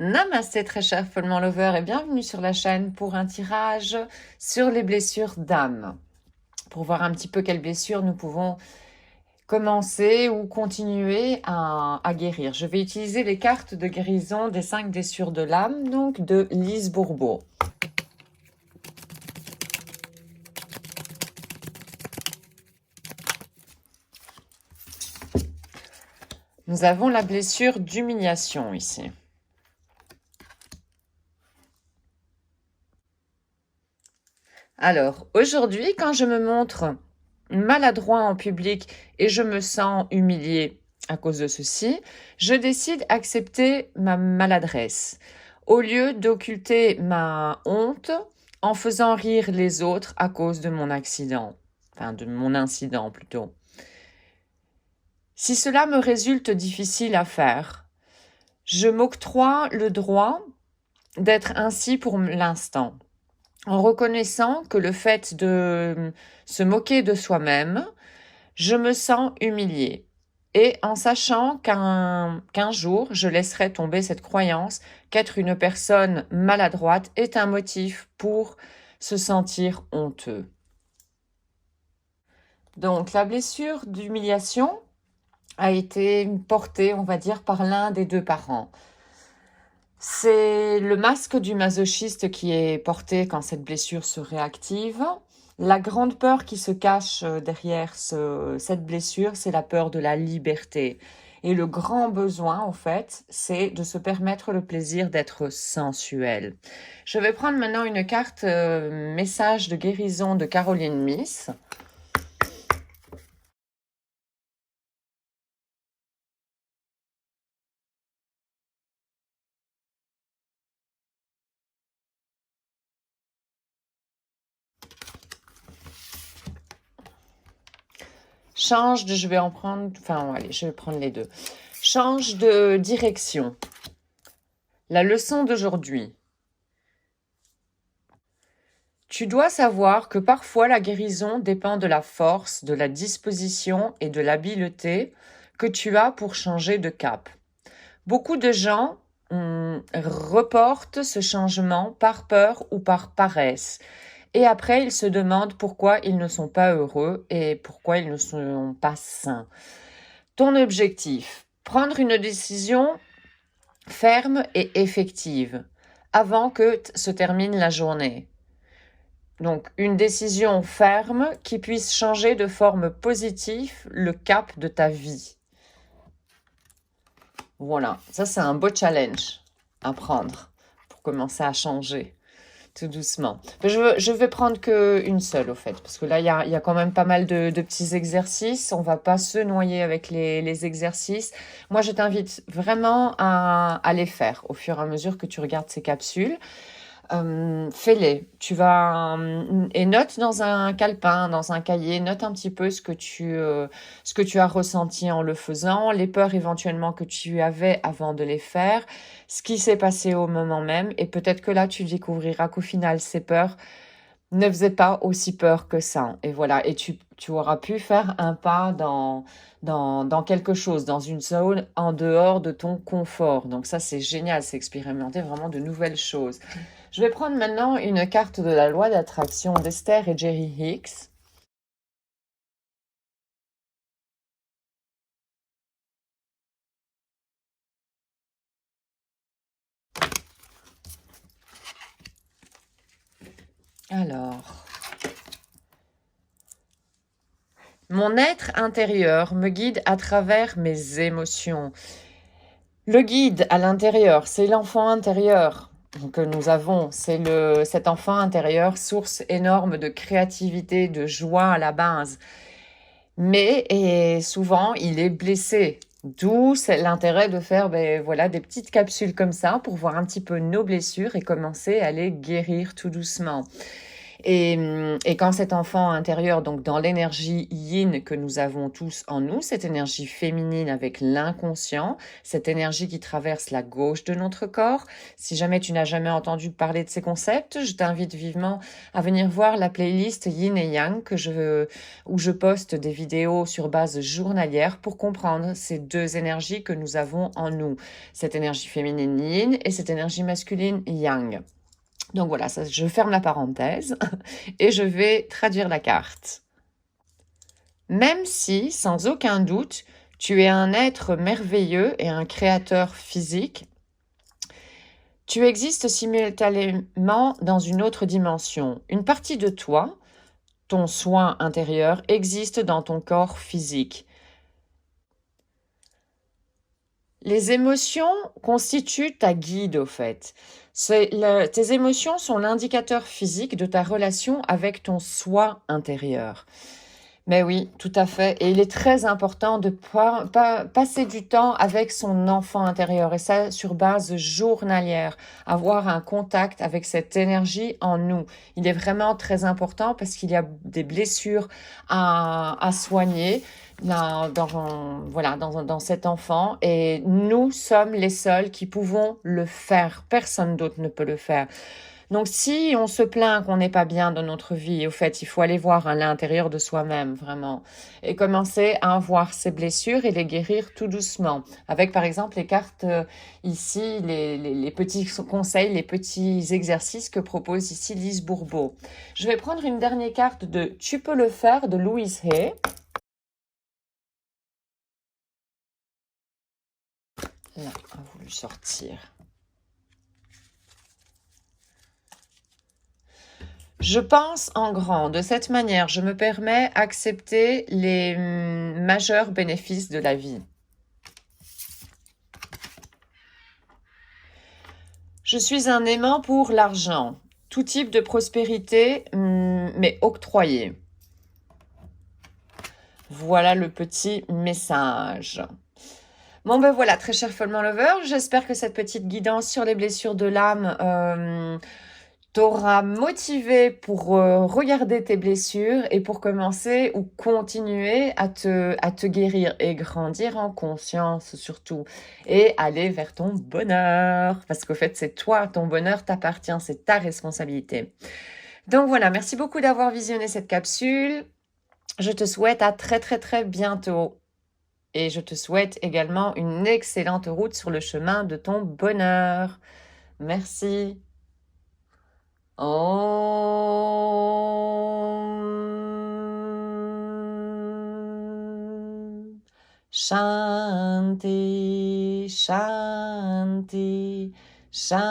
Namasté très cher Follement Lover et bienvenue sur la chaîne pour un tirage sur les blessures d'âme. Pour voir un petit peu quelles blessures nous pouvons commencer ou continuer à guérir. Je vais utiliser les cartes de guérison des 5 blessures de l'âme, donc de Lise Bourbeau. Nous avons la blessure d'humiliation ici. Alors, aujourd'hui, quand je me montre maladroit en public et je me sens humilié à cause de ceci, je décide d'accepter ma maladresse. Au lieu d'occulter ma honte en faisant rire les autres à cause de mon accident. Enfin, de mon incident plutôt. Si cela me résulte difficile à faire, je m'octroie le droit d'être ainsi pour l'instant, en reconnaissant que le fait de se moquer de soi-même, je me sens humiliée. Et en sachant qu'un jour, je laisserai tomber cette croyance qu'être une personne maladroite est un motif pour se sentir honteux. Donc, la blessure d'humiliation a été portée, on va dire, par l'un des deux parents. C'est le masque du masochiste qui est porté quand cette blessure se réactive. La grande peur qui se cache derrière cette blessure, c'est la peur de la liberté. Et le grand besoin, en fait, c'est de se permettre le plaisir d'être sensuel. Je vais prendre maintenant une carte message de guérison de Caroline Miss. Je vais en prendre, enfin, allez, je vais prendre les deux. Change de direction. La leçon d'aujourd'hui. Tu dois savoir que parfois la guérison dépend de la force, de la disposition et de l'habileté que tu as pour changer de cap. Beaucoup de gens reportent ce changement par peur ou par paresse. Et après, ils se demandent pourquoi ils ne sont pas heureux et pourquoi ils ne sont pas sains. Ton objectif, prendre une décision ferme et effective avant que se termine la journée. Donc, une décision ferme qui puisse changer de forme positive le cap de ta vie. Voilà, ça c'est un beau challenge à prendre pour commencer à changer tout doucement. Je vais prendre qu'une seule au fait, parce que là il y a quand même pas mal de petits exercices. On va pas se noyer avec les exercices. Moi je t'invite vraiment à les faire au fur et à mesure que tu regardes ces capsules. Fais-les. Tu vas et note dans un calepin, dans un cahier, note un petit peu ce que tu as ressenti en le faisant, les peurs éventuellement que tu avais avant de les faire, ce qui s'est passé au moment même, et peut-être que là tu découvriras qu'au final ces peurs ne faisaient pas aussi peur que ça. Et voilà, et tu auras pu faire un pas dans quelque chose, dans une zone en dehors de ton confort. Donc ça c'est génial, c'est expérimenter vraiment de nouvelles choses. Je vais prendre maintenant une carte de la loi d'attraction d'Esther et Jerry Hicks. Alors, mon être intérieur me guide à travers mes émotions. Le guide à l'intérieur, c'est l'enfant intérieur que nous avons. C'est cet enfant intérieur, source énorme de créativité, de joie à la base. Mais et souvent, il est blessé. D'où c'est l'intérêt de faire voilà, des petites capsules comme ça pour voir un petit peu nos blessures et commencer à les guérir tout doucement. Et quand cet enfant intérieur, donc dans l'énergie yin que nous avons tous en nous, cette énergie féminine avec l'inconscient, cette énergie qui traverse la gauche de notre corps, si jamais tu n'as jamais entendu parler de ces concepts, je t'invite vivement à venir voir la playlist Yin et Yang où je poste des vidéos sur base journalière pour comprendre ces deux énergies que nous avons en nous, cette énergie féminine Yin et cette énergie masculine Yang. Donc voilà, ça, je ferme la parenthèse et je vais traduire la carte. Même si, sans aucun doute, tu es un être merveilleux et un créateur physique, tu existes simultanément dans une autre dimension. Une partie de toi, ton soi intérieur, existe dans ton corps physique. Les émotions constituent ta guide, au fait. Tes émotions sont l'indicateur physique de ta relation avec ton soi intérieur. Mais oui, tout à fait. Et il est très important de passer du temps avec son enfant intérieur, et ça sur base journalière, avoir un contact avec cette énergie en nous. Il est vraiment très important parce qu'il y a des blessures à soigner dans cet enfant, et nous sommes les seuls qui pouvons le faire. Personne d'autre ne peut le faire. Donc, si on se plaint qu'on n'est pas bien dans notre vie, au fait, il faut aller voir à l'intérieur de soi-même, vraiment, et commencer à voir ses blessures et les guérir tout doucement. Avec, par exemple, les cartes ici, les petits conseils, les petits exercices que propose ici Lise Bourbeau. Je vais prendre une dernière carte de « Tu peux le faire » de Louise Hay. Là, a voulu sortir. Je pense en grand. De cette manière, je me permets d'accepter les majeurs bénéfices de la vie. Je suis un aimant pour l'argent. Tout type de prospérité, mais octroyé. Voilà le petit message. Bon ben voilà, très cher Follement Lover, j'espère que cette petite guidance sur les blessures de l'âme t'aura motivé pour regarder tes blessures et pour commencer ou continuer à te guérir et grandir en conscience surtout, et aller vers ton bonheur, parce qu'au fait c'est toi, ton bonheur t'appartient, c'est ta responsabilité. Donc voilà, merci beaucoup d'avoir visionné cette capsule. Je te souhaite à très très très bientôt. Et je te souhaite également une excellente route sur le chemin de ton bonheur. Merci. Om Shanti, Shanti, Shanti.